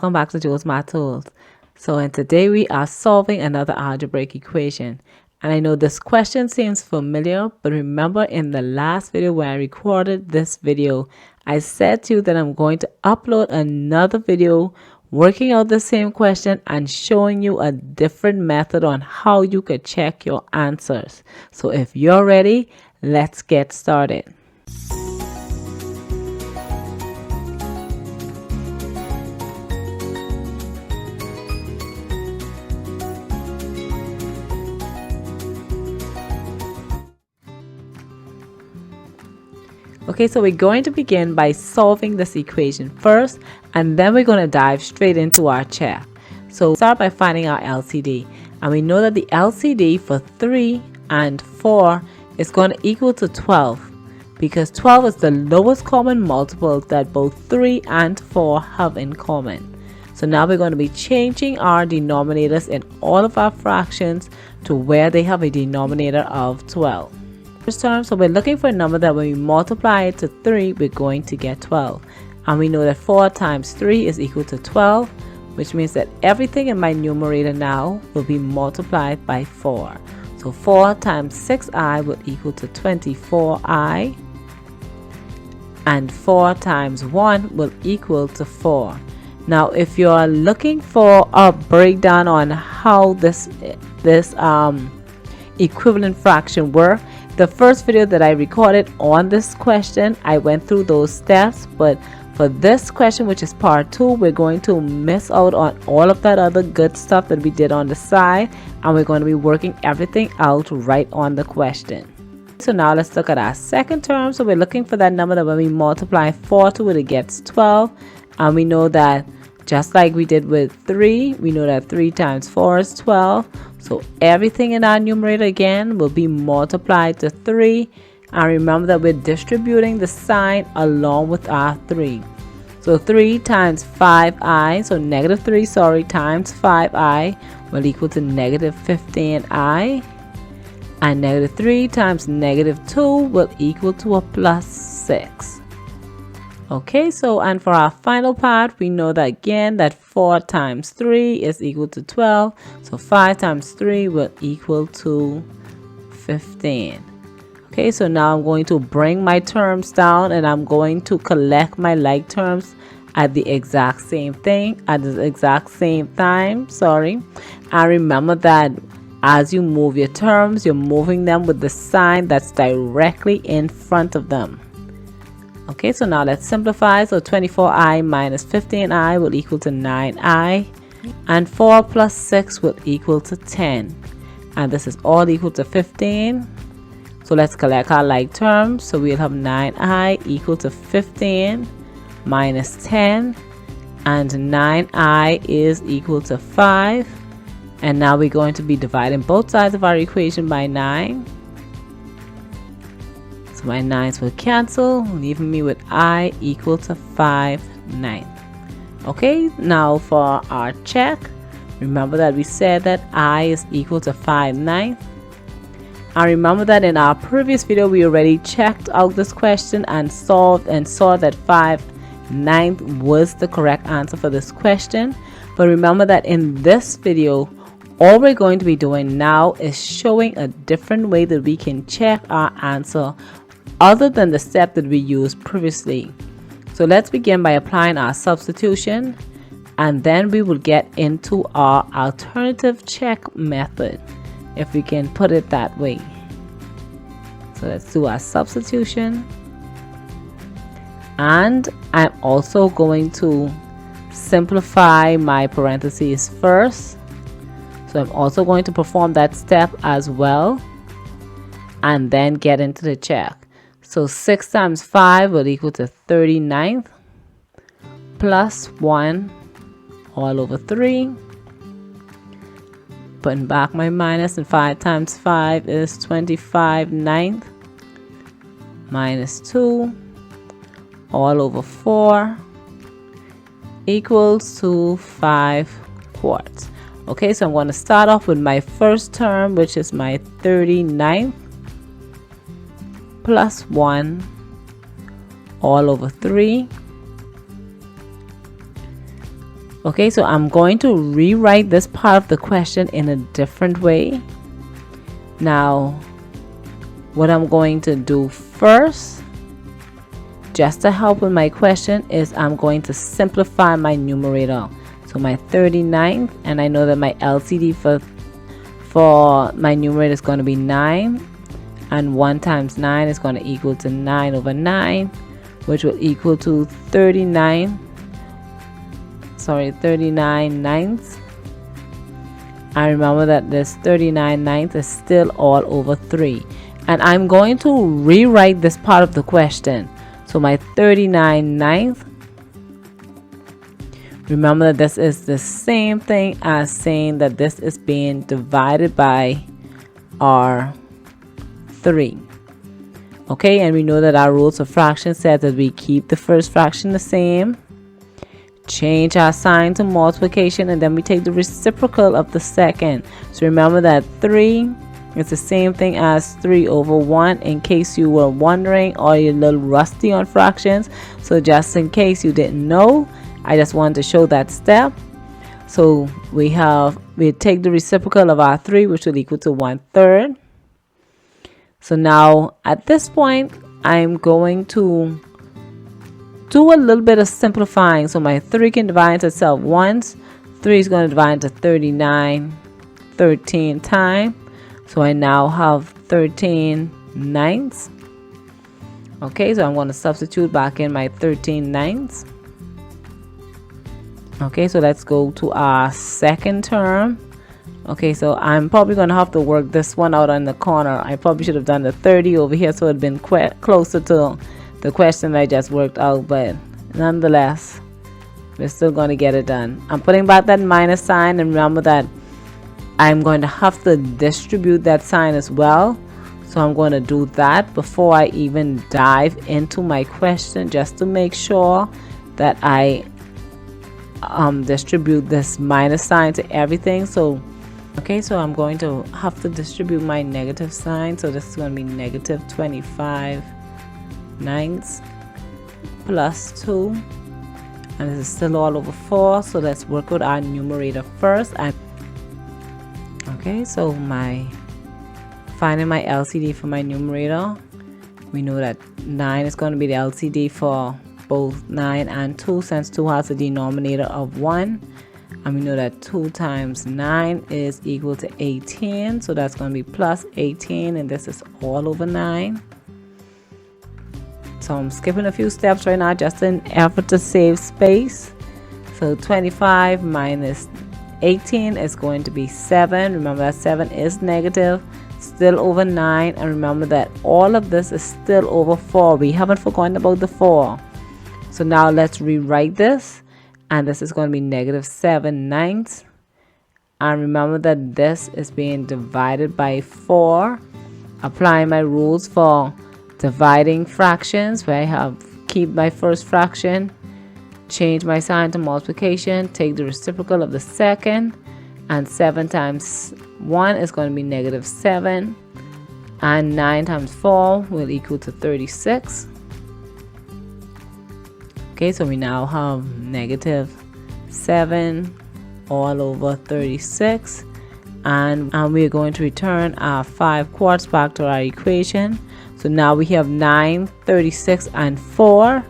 Welcome back to Joe's Math Tools. So and today we are solving another algebraic equation. And I know this question seems familiar, but remember in the last video where I recorded this video, I said to you that I'm going to upload another video working out the same question and showing you a different method on how you could check your answers. So if you're ready, let's get started. Okay, so we're going to begin by solving this equation first, and then we're going to dive straight into our check. So start by finding our LCD, and we know that the LCD for 3 and 4 is going to equal to 12, because 12 is the lowest common multiple that both 3 and 4 have in common. So now we're going to be changing our denominators in all of our fractions to where they have a denominator of 12. Term, so we're looking for a number that when we multiply it to 3, we're going to get 12. And we know that 4 times 3 is equal to 12, which means that everything in my numerator now will be multiplied by 4. So 4 times 6i will equal to 24i. And 4 times 1 will equal to 4. Now, if you're looking for a breakdown on how this equivalent fraction works, the first video that I recorded on this question, I went through those steps, but for this question, which is part 2, we're going to miss out on all of that other good stuff that we did on the side, and we're going to be working everything out right on the question. So now let's look at our second term. So we're looking for that number that when we multiply 4 to it, it gets 12, and we know that just like we did with 3, we know that 3 times 4 is 12. So everything in our numerator again will be multiplied to 3. And remember that we're distributing the sign along with our 3. So 3 times 5i, so negative 3, times 5i will equal to negative 15i. And negative 3 times negative 2 will equal to a plus 6. Okay, so and for our final part, we know that again that 4 times 3 is equal to 12. So 5 times 3 will equal to 15. Okay, so now I'm going to bring my terms down and I'm going to collect my like terms at the exact same time. And remember that as you move your terms, you're moving them with the sign that's directly in front of them. Okay, so now let's simplify. So 24i minus 15i will equal to 9i. And 4 plus 6 will equal to 10. And this is all equal to 15. So let's collect our like terms. So we'll have 9i equal to 15 minus 10. And 9i is equal to 5. And now we're going to be dividing both sides of our equation by 9. So my 9's will cancel, leaving me with I equal to 5/9. Okay, now for our check, remember that we said that I is equal to 5/9. And remember that in our previous video, we already checked out this question and solved and saw that 5/9 was the correct answer for this question. But remember that in this video, all we're going to be doing now is showing a different way that we can check our answer other than the step that we used previously. So let's begin by applying our substitution, and then we will get into our alternative check method, if we can put it that way. So let's do our substitution, and I'm also going to simplify my parentheses first. So I'm also going to perform that step as well, and then get into the check. So 6 times 5 will equal to 39 plus 1 all over 3. Putting back my minus, and 5 times 5 is 25/9 minus 2 all over 4 equals to 5/4. Okay, so I'm going to start off with my first term, which is my 39 plus 1 all over 3 Okay, so I'm going to rewrite this part of the question in a different way. Now, what I'm going to do first, just to help with my question, is I'm going to simplify my numerator. So my 39th, and I know that my LCD for my numerator is going to be 9, and 1 times 9 is going to equal to 9 over 9, which will equal to 39 ninths. And remember that this 39 ninths is still all over 3. And I'm going to rewrite this part of the question. So my 39 ninths, remember that this is the same thing as saying that this is being divided by our 3. Okay, and we know that our rules of fraction says that we keep the first fraction the same, change our sign to multiplication, and then we take the reciprocal of the second. So remember that 3 is the same thing as 3 over 1, in case you were wondering or you're a little rusty on fractions. So just in case you didn't know, I just wanted to show that step. So we take the reciprocal of our 3, which will equal to 1/3. So now at this point, I'm going to do a little bit of simplifying. So my 3 can divide into itself once. 3 is going to divide into 39 13 times. So I now have 13 ninths. Okay, so I'm going to substitute back in my 13 ninths. Okay, so let's go to our second term. Okay, so I'm probably going to have to work this one out on the corner. I probably should have done the 30 over here so it had been closer to the question that I just worked out, but nonetheless, we're still going to get it done. I'm putting back that minus sign, and remember that I'm going to have to distribute that sign as well. So I'm going to do that before I even dive into my question, just to make sure that I distribute this minus sign to everything. So okay, so I'm going to have to distribute my negative sign. So this is going to be negative 25 ninths plus 2, and this is still all over 4. So let's work with our numerator first. Okay, so finding my LCD for my numerator, we know that 9 is going to be the LCD for both 9 and 2, since 2 has a denominator of 1. And we know that 2 times 9 is equal to 18. So that's going to be plus 18, and this is all over 9. So I'm skipping a few steps right now just in effort to save space. So 25 minus 18 is going to be 7. Remember that 7 is negative, still over 9. And remember that all of this is still over 4. We haven't forgotten about the 4. So now let's rewrite this. And this is going to be negative 7 ninths. And remember that this is being divided by 4. Applying my rules for dividing fractions, where I keep my first fraction, change my sign to multiplication, take the reciprocal of the second, and 7 times 1 is going to be negative 7, and 9 times 4 will equal to 36. Okay, so we now have negative 7 all over 36, and we're going to return our 5/4 back to our equation. So now we have 9, 36, and 4,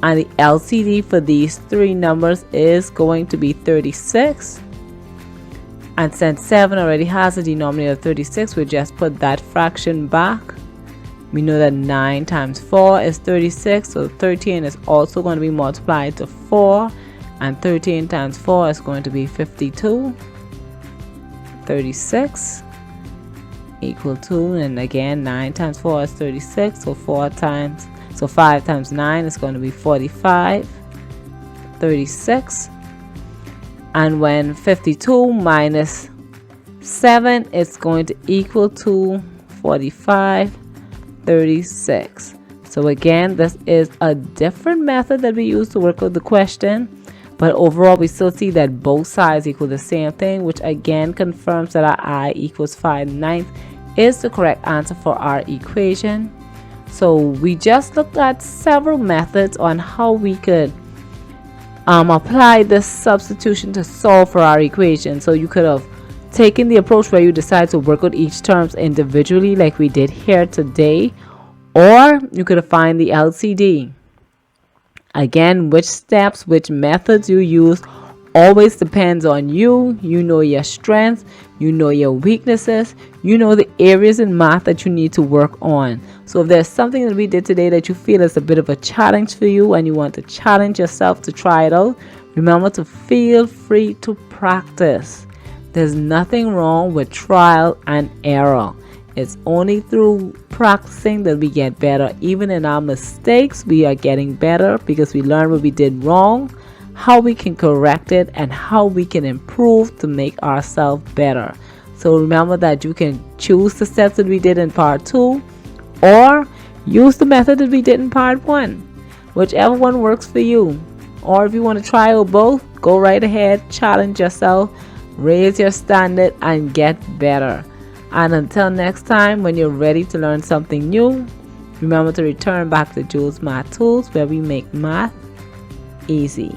and the LCD for these 3 numbers is going to be 36. And since 7 already has a denominator of 36, we'll just put that fraction back. We know that 9 times 4 is 36, so 13 is also going to be multiplied to 4, and 13 times 4 is going to be 52. 36 equal to, and again 9 times 4 is 36, so 5 times 9 is going to be 45. 36, and when 52 minus 7 is going to equal to 45. 36. So again, this is a different method that we use to work with the question, but overall we still see that both sides equal the same thing, which again confirms that our I equals 5/9 is the correct answer for our equation. So we just looked at several methods on how we could apply this substitution to solve for our equation. So you could have taken the approach where you decide to work out each terms individually like we did here today, or you could have find the LCD. Again, which steps, which methods you use always depends on you. You know your strengths, you know your weaknesses, you know the areas in math that you need to work on. So if there's something that we did today that you feel is a bit of a challenge for you and you want to challenge yourself to try it out, remember to feel free to practice. There's nothing wrong with trial and error. It's only through practicing that we get better. Even in our mistakes, we are getting better because we learn what we did wrong, how we can correct it, and how we can improve to make ourselves better. So remember that you can choose the steps that we did in part 2 or use the method that we did in part 1, whichever one works for you. Or if you want to try out both, go right ahead, challenge yourself, raise your standard, and get better. And until next time, when you're ready to learn something new, remember to return back to Jules Math Tools, where we make math easy.